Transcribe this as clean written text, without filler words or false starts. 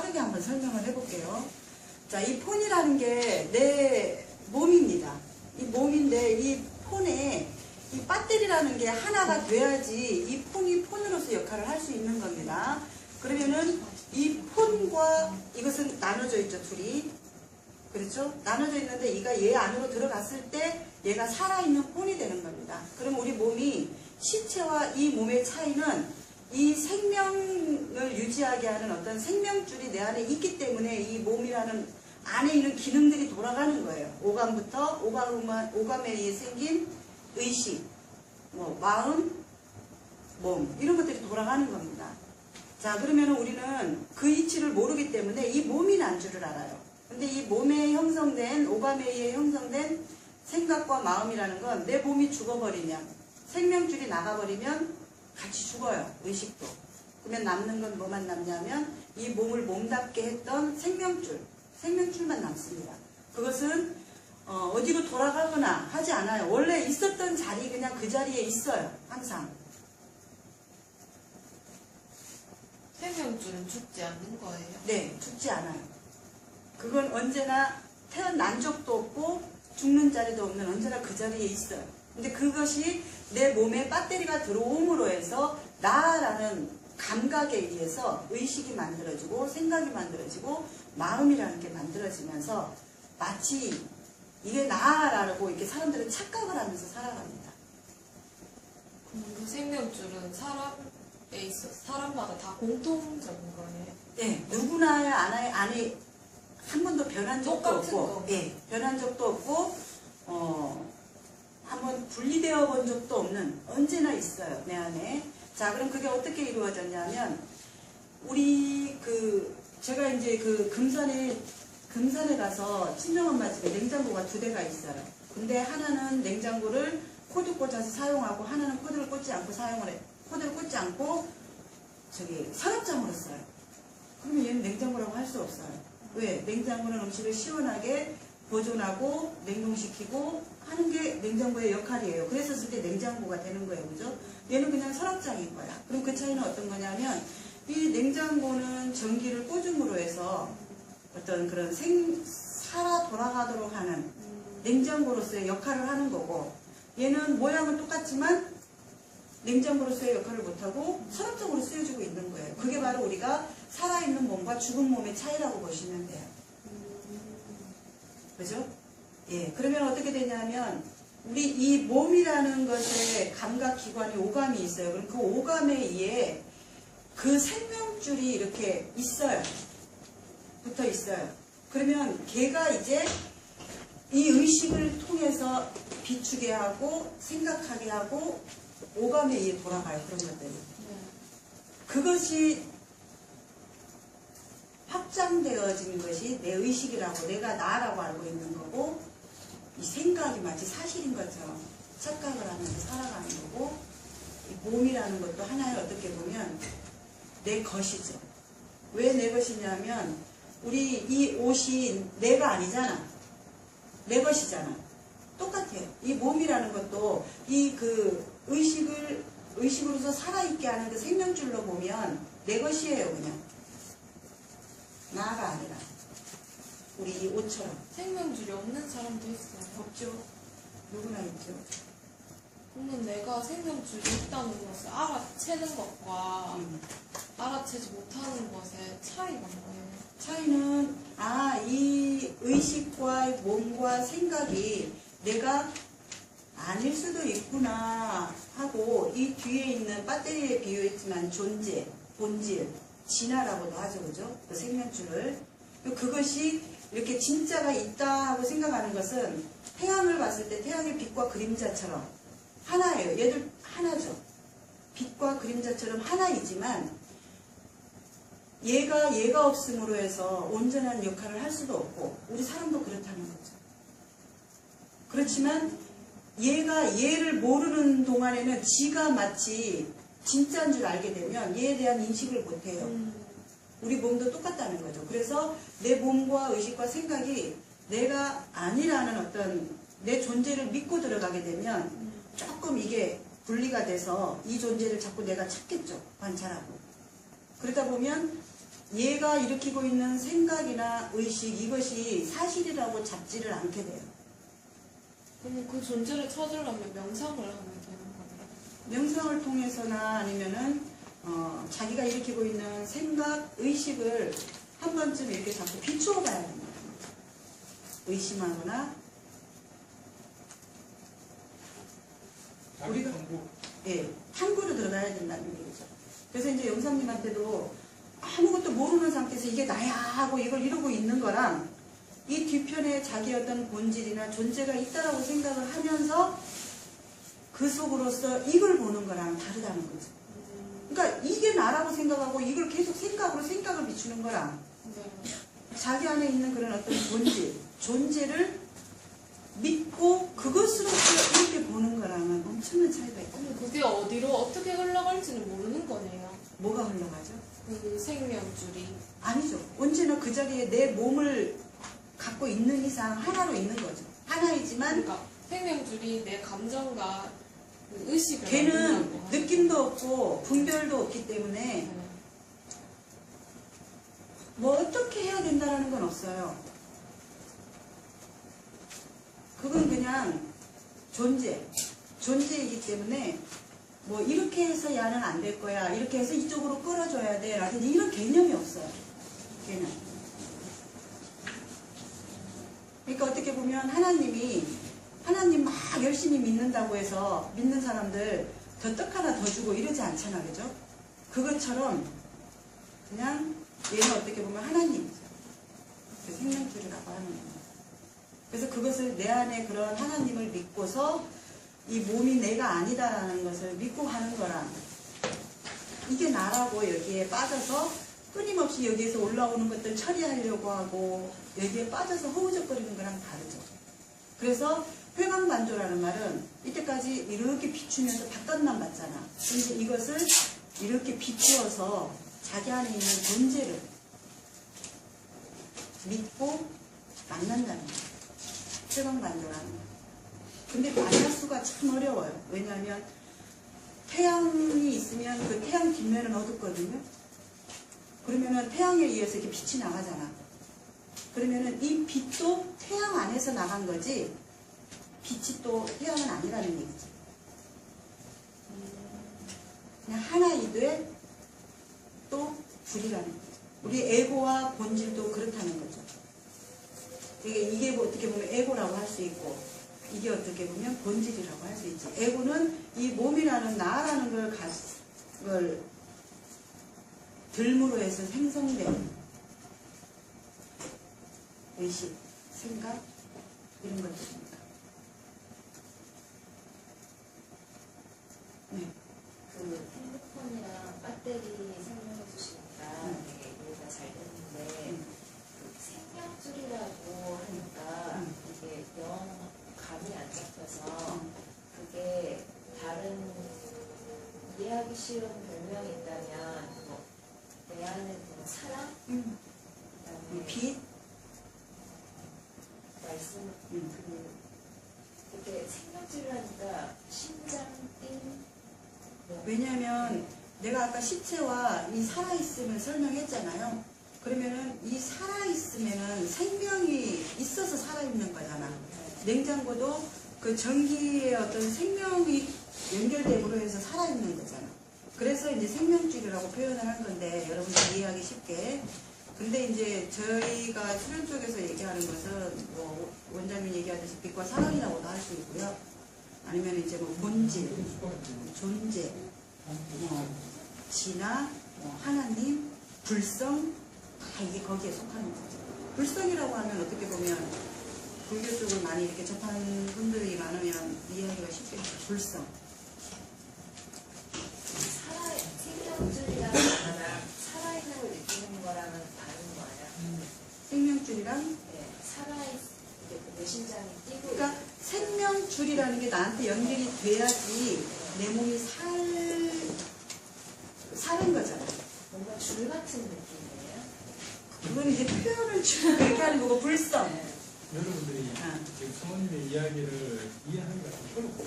빠르게 한번 설명을 해볼게요. 자, 이 폰이라는 게 내 몸입니다. 이 몸인데 이 폰에 이 배터리라는 게 하나가 돼야지 이 폰이 폰으로서 역할을 할 수 있는 겁니다. 그러면은 이 폰과 이것은 나눠져 있죠, 둘이. 그렇죠? 나눠져 있는데 얘가 얘 안으로 들어갔을 때 얘가 살아있는 폰이 되는 겁니다. 그럼 우리 몸이 시체와 이 몸의 차이는 이 생명을 유지하게 하는 어떤 생명줄이 내 안에 있기 때문에 이 몸이라는 안에 있는 기능들이 돌아가는 거예요. 오감부터 오감에 의해 생긴 의식, 뭐 마음, 몸 이런 것들이 돌아가는 겁니다. 자, 그러면 우리는 그 이치를 모르기 때문에 이 몸이 난 줄을 알아요. 근데 이 몸에 형성된 오감에 의해 형성된 생각과 마음이라는 건 내 몸이 죽어버리면 생명줄이 나가버리면 같이 죽어요. 의식도. 그러면 남는 건 뭐만 남냐면 이 몸을 몸답게 했던 생명줄만 남습니다. 그것은 어디로 돌아가거나 하지 않아요. 원래 있었던 자리 그냥 그 자리에 있어요. 항상. 생명줄은 죽지 않는 거예요? 네, 죽지 않아요. 그건 언제나 태어난 적도 없고 죽는 자리도 없는 언제나 그 자리에 있어요. 근데 그것이 내 몸에 배터리가 들어옴으로 해서 나라는 감각에 의해서 의식이 만들어지고 생각이 만들어지고 마음이라는 게 만들어지면서 마치 이게 나라고 이렇게 사람들은 착각을 하면서 살아갑니다. 그 생명줄은 사람마다 다 공통적인 거예요? 네, 누구나 안에 한 번도 변한 적도 없고, 예, 변한 적도 없고, 한번 분리되어 본 적도 없는 언제나 있어요, 내 안에. 자, 그럼 그게 어떻게 이루어졌냐면, 제가 이제 금산에 가서 친정엄마 집에 냉장고가 2대가 있어요. 근데 하나는 냉장고를 코드 꽂아서 사용하고, 하나는 코드를 꽂지 않고 코드를 꽂지 않고, 서랍장으로 써요. 그러면 얘는 냉장고라고 할 수 없어요. 왜? 냉장고는 음식을 시원하게 보존하고 냉동시키고 하는 게 냉장고의 역할이에요. 그랬었을 때 냉장고가 되는 거예요. 그죠? 얘는 그냥 서랍장인 거야. 그럼 그 차이는 어떤 거냐면 이 냉장고는 전기를 꽂음으로 해서 어떤 그런 살아 돌아가도록 하는 냉장고로서의 역할을 하는 거고 얘는 모양은 똑같지만 냉장고로서의 역할을 못하고 서랍장으로 쓰여지고 있는 거예요. 그게 바로 우리가 살아있는 몸과 죽은 몸의 차이라고 보시면 돼요. 그죠? 예. 그러면 어떻게 되냐면 우리 이 몸이라는 것에 감각기관이 오감이 있어요. 그럼 그 오감에 의해 그 생명줄이 이렇게 있어요. 붙어 있어요. 그러면 걔가 이제 이 의식을 통해서 비추게 하고 생각하게 하고 오감에 의해 돌아가요. 그런 것들이. 그것이 확장되어진 것이 내 의식이라고 내가 나라고 알고 있는 거고 이 생각이 마치 사실인 것처럼 착각을 하면서 살아가는 거고 이 몸이라는 것도 하나의 어떻게 보면 내 것이죠. 왜 내 것이냐면 우리 이 옷이 내가 아니잖아. 내 것이잖아. 똑같아요. 이 몸이라는 것도 이 의식으로서 살아있게 하는 그 생명줄로 보면 내 것이에요. 그냥 나가 아니라 우리 이 옷처럼. 생명줄이 없는 사람도 있어요? 없죠. 누구나 있죠. 그러면 내가 생명줄이 있다는 것을 알아채는 것과 알아채지 못하는 것의 차이가 뭐예요? 차이는 이 의식과 몸과 생각이 내가 아닐 수도 있구나 하고 이 뒤에 있는 배터리에 비유했지만 존재, 본질, 진화라고도 하죠. 그죠? 그 생명줄을. 그것이 이렇게 진짜가 있다 하고 생각하는 것은 태양을 봤을 때 태양의 빛과 그림자처럼 하나예요. 얘들 하나죠. 빛과 그림자처럼 하나이지만 얘가 없음으로 해서 온전한 역할을 할 수도 없고 우리 사람도 그렇다는 거죠. 그렇지만 얘가 얘를 모르는 동안에는 지가 마치 진짜인 줄 알게 되면 얘에 대한 인식을 못해요. 우리 몸도 똑같다는 거죠. 그래서 내 몸과 의식과 생각이 내가 아니라는 어떤 내 존재를 믿고 들어가게 되면 조금 이게 분리가 돼서 이 존재를 자꾸 내가 찾겠죠. 관찰하고. 그러다 보면 얘가 일으키고 있는 생각이나 의식 이것이 사실이라고 잡지를 않게 돼요. 그럼 그 존재를 찾으려면 명상을 하면 되는 거더라. 명상을 통해서나 아니면은 자기가 일으키고 있는 생각, 의식을 한 번쯤 이렇게 자꾸 비추어 봐야 됩니다. 의심하거나 우리가 탐구로 들어가야 된다는 얘기죠. 그래서 이제 영사님한테도 아무것도 모르는 상태에서 이게 나야 하고 이걸 이루고 있는 거랑 이 뒤편에 자기 어떤 본질이나 존재가 있다라고 생각을 하면서 그 속으로서 이걸 보는 거랑 다르다는 거죠. 그러니까 이게 나라고 생각하고 이걸 계속 생각을 비추는 거랑 자기 안에 있는 그런 어떤 본질, 존재를 믿고 그것으로서 이렇게 보는 거랑은 엄청난 차이가 있다. 근데 그게 어디로 어떻게 흘러갈지는 모르는 거네요. 뭐가 흘러가죠? 그 생명줄이. 아니죠. 언제나 그 자리에 내 몸을 갖고 있는 이상 하나로 있는 거죠. 하나이지만 그러니까 생명줄이 내 감정과 그 의식을 걔는 만든다고 하죠. 느낌도 없고 분별도 없기 때문에 뭐 어떻게 해야 된다라는 건 없어요. 그건 그냥 존재이기 때문에 뭐 이렇게 해서 야는 안 될 거야, 이렇게 해서 이쪽으로 끌어줘야 돼 라든지 이런 개념이 없어요. 걔는. 그러니까 어떻게 보면 하나님 막 열심히 믿는다고 해서 믿는 사람들 더 떡 하나 더 주고 이러지 않잖아, 그죠? 그것처럼 그냥 얘는 어떻게 보면 하나님이죠. 그 생명줄이라고 하는 거예요. 그래서 그것을 내 안에 그런 하나님을 믿고서 이 몸이 내가 아니다라는 것을 믿고 하는 거랑 이게 나라고 여기에 빠져서 끊임없이 여기에서 올라오는 것들 처리하려고 하고 여기에 빠져서 허우적거리는 거랑 다르죠. 그래서 회광반조라는 말은 이때까지 이렇게 비추면서 바깥만 봤잖아. 근데 이것을 이렇게 비추어서 자기 안에 있는 존재를 믿고 만난다는 거예요. 회광반조라는 거. 근데 만날 수가 참 어려워요. 왜냐하면 태양이 있으면 그 태양 뒷면은 어둡거든요. 그러면은 태양에 의해서 이렇게 빛이 나가잖아. 그러면은 이 빛도 태양 안에서 나간 거지 빛이 또 태양은 아니라는 얘기지. 그냥 하나이되 또 둘이라는 거죠. 우리 에고와 본질도 그렇다는 거죠. 이게 뭐 어떻게 보면 에고라고 할 수 있고 이게 어떻게 보면 본질이라고 할 수 있지. 에고는 이 몸이라는 나라는 걸 들므로 해서 생성된 의식, 생각 이런 것들입니다. 네. 그 핸드폰이랑 배터리 설명해 주시니까 되게 이해가 잘 됐는데 그 생명줄이라고 하니까 이게 영 감이 안 잡혀서 그게 다른 이해하기 쉬운 별명이 있다면 뭐 내 안에 뭐 사랑? 그다음에 빛, 말씀 그게 생명줄이라니까 심장 띵 뭐 왜냐하면 내가 아까 시체와 이 살아있음을 설명했잖아요. 그러면은 이 살아있으면은 생명이 있어서 살아있는 거잖아. 냉장고도 그 전기의 어떤 생명이 연결됨으로 해서 살아있는 거잖아. 그래서 이제 생명줄이라고 표현을 한 건데 여러분들 이해하기 쉽게. 근데 이제 저희가 수련 쪽에서 얘기하는 것은 뭐 원장님 얘기하듯이 빛과 사랑이라고도 할 수 있고요. 아니면 이제 뭐 본질, 존재, 진화, 하나님, 불성 다 이게 거기에 속하는 거죠. 불성이라고 하면 어떻게 보면 불교 쪽을 많이 이렇게 접하는 분들이 많으면 이해하기가 쉽겠죠. 불성. 생명줄이라는 거랑 살아있는 걸 느끼는 거랑은 다른 거예요. 생명줄이랑 네, 내 심장이 뛰고 그러니까 생명줄이라는 게 나한테 연결이 돼야지 내 몸이 사는 거잖아. 뭔가 줄 같은 느낌이에요. 그건 이제 표현을 주로 그렇게 하는 거고 불성. 여러분들이 지금 성우님의 이야기를 이해하기가 좀 어렵고